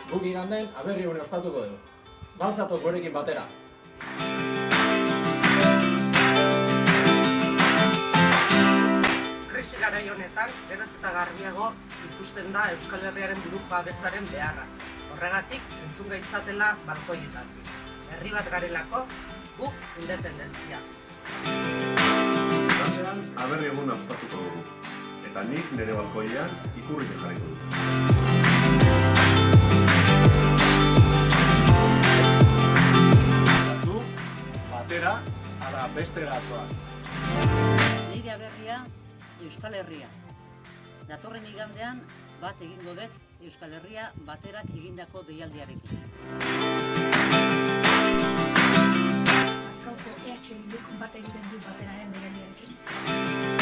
Guk igandean Aberri-une ospatuko dugu. Baltzatoz gurekin batera. Krisi garai honetan, geroz eta garbiago ikusten da Euskal Herriaren burujabetzaren beharra. Horregatik, entzun gaitzatela balkoietatik. Herri bat garelako, guk independentzia. Igandean Aberri eguna ospatuko dugu. Eta nik nire balkoian ikurrik jarriko dut. Zu, batera, ala bestera zoaz. Nire Aberria, Euskal Herria. Datorren igandean bat egingo dut Euskal Herria baterak egindako deialdiarekin. Azkauko EH Bilduk bat egiten du bateraren deialdiarekin.